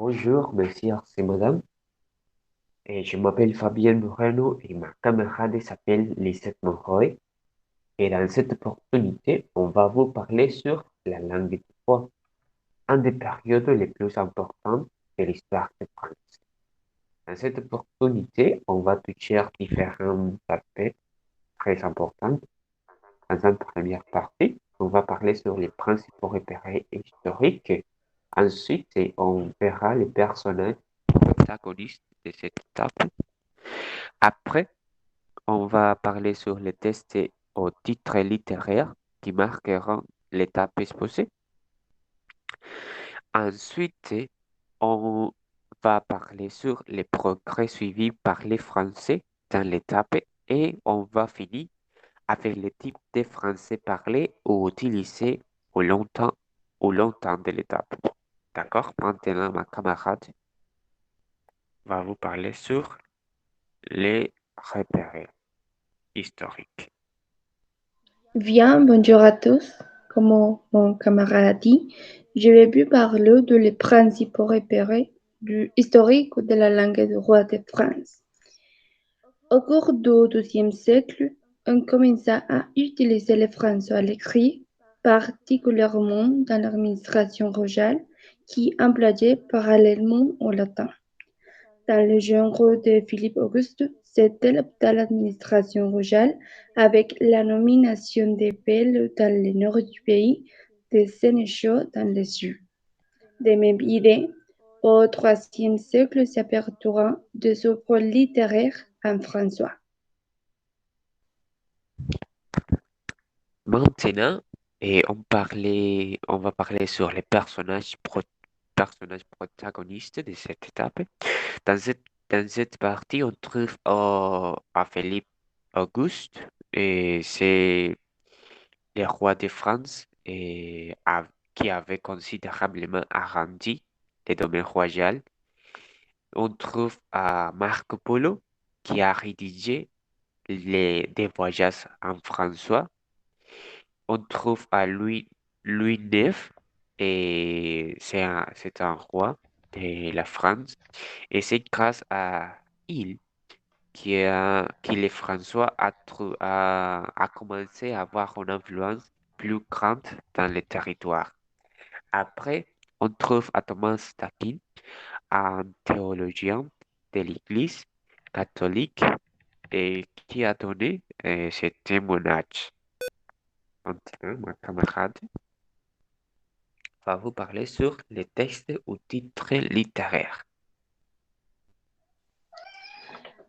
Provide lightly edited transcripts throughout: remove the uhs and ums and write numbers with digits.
Bonjour, monsieur, c'est madame. Et je m'appelle Fabien Moreno et ma camarade s'appelle Lisette Monroy. Et dans cette opportunité, on va vous parler sur la langue du poids, une des périodes les plus importantes de l'histoire de France. Dans cette opportunité, on va toucher à différents aspects très importants. Dans une première partie, on va parler sur les principaux repères historiques. Ensuite, on verra les personnages protagonistes de cette étape. Après, on va parler sur les tests aux titres littéraires qui marqueront l'étape exposée. Ensuite, on va parler sur les progrès suivis par les Français dans l'étape et on va finir avec les types de français parlés ou utilisés au longtemps de l'étape. D'accord? Maintenant, ma camarade va vous parler sur les repères historiques. Bien, bonjour à tous. Comme mon camarade a dit, je vais vous parler de les principaux repères historiques de la langue du roi de France. Au cours du XIIe siècle, on commença à utiliser le français à l'écrit, particulièrement dans l'administration royale, qui employait parallèlement au latin. Dans le genre de Philippe Auguste, c'était l'administration royale avec la nomination des belles dans le nord du pays, des sénéchaux dans le sud. De même idée, au IIIe siècle s'apertura des œuvres littéraires en français. Maintenant, on va parler sur les personnages protagonistes de cette étape. Dans cette partie, on trouve à Philippe Auguste, et c'est le roi de France qui avait considérablement agrandi les domaines royaux. On trouve à Marco Polo, qui a rédigé des voyages en François. On trouve à Louis IX, et c'est un roi de la France. Et c'est grâce à il que les François a commencé à avoir une influence plus grande dans le territoire. Après, on trouve à Thomas d'Aquin, un théologien de l'Église catholique et qui a donné ce témoignage. Maintenant, ma camarade va vous parler sur les textes ou titres littéraires.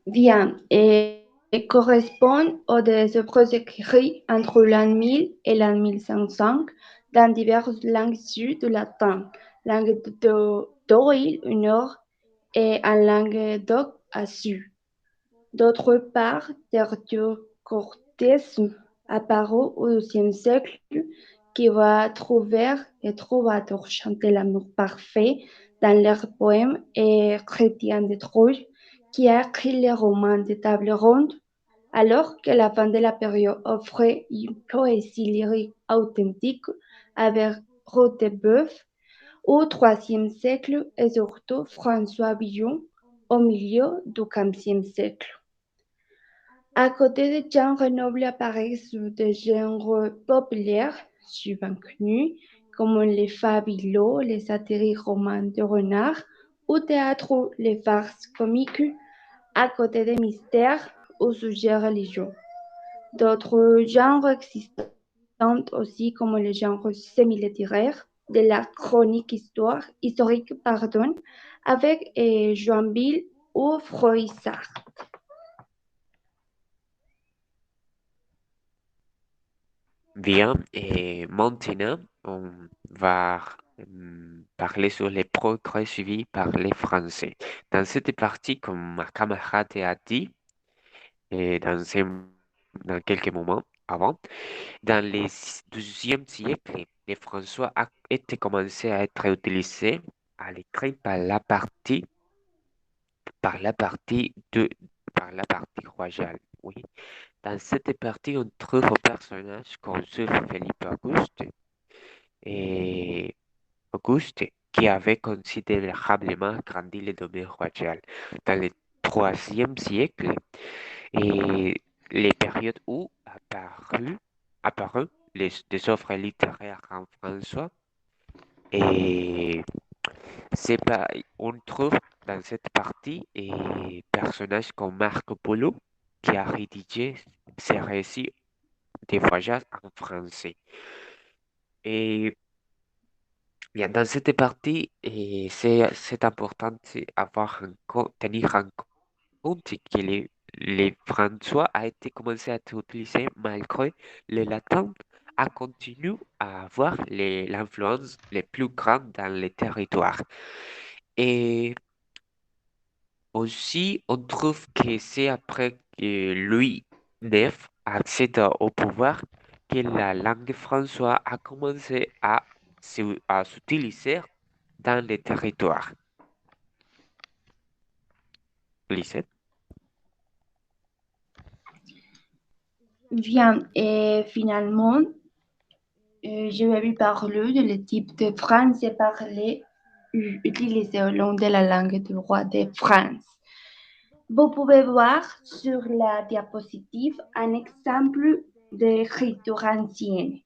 Bien, et correspond aux des œuvres écrites entre l'an 1000 et l'an 1500 dans diverses langues issues du latin, langue d'origine au nord et en langue d'oc à sud. D'autre part, Sergio Cortés apparu au XIIe siècle qui va trouver les troubadours chanter l'amour parfait dans leurs poèmes et Chrétien de Troyes qui a écrit les romans de table ronde alors que la fin de la période offrait une poésie lyrique authentique avec Rotebeuf au IIIe siècle et surtout François Villon au milieu du XVe siècle. À côté des genres nobles apparaissent des genres populaires, souvent connus, comme les fabulos, les satires romans de Renard, ou théâtre les farces comiques, à côté des mystères ou sujets religieux. D'autres genres existent aussi comme les genres semi-littéraires, de la chronique historique, avec Joinville ou Froissart. Bien, et maintenant, on va parler sur les progrès suivis par les Français. Dans cette partie, comme ma camarade a dit, et dans quelques moments avant, dans le XIIe siècle, les François étaient commencé à être utilisés à l'écrit par la partie de, par la partie royale. Oui. Dans cette partie, on trouve un personnage consul Philippe et Auguste. qui avait considérablement grandi le domaine royal. Dans le troisième siècle, et les périodes où apparut des œuvres littéraires en François, et c'est pas, on trouve dans cette partie personnages comme Marco Polo qui a rédigé ses récits de voyages en français. Et bien, dans cette partie, c'est important tenir en compte que les François a été commencé à être utilisé malgré le latin a continué à avoir l'influence les plus grande dans les territoires. Et aussi, on trouve que c'est après que Louis IX accède au pouvoir que la langue française a commencé à s'utiliser dans les territoires. Lisette? Bien, et finalement, je vais vous parler de le type de français parlé utilisé au long de la langue du roi de France. Vous pouvez voir sur la diapositive un exemple d'écriture ancienne.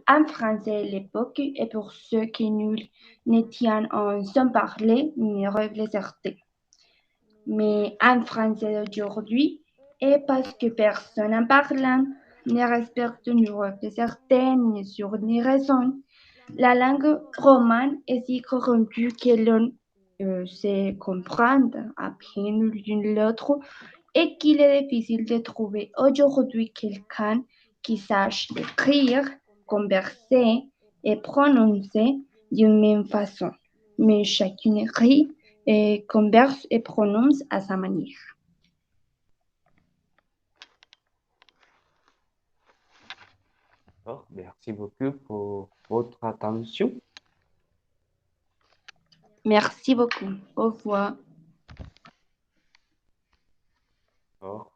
En français à l'époque, et pour ceux qui ne tiennent en son parler, ne certains. Mais en français d'aujourd'hui, et parce que personne en parlant ne respecte ni règles certaines, ni sur ni raison, la langue romane est si corrompue que l'on sait comprendre à peine l'une l'autre et qu'il est difficile de trouver aujourd'hui quelqu'un qui sache écrire, converser et prononcer d'une même façon. Mais chacune écrit, et converse et prononce à sa manière. D'accord, merci beaucoup pour votre attention. Merci beaucoup. Au revoir. Au revoir.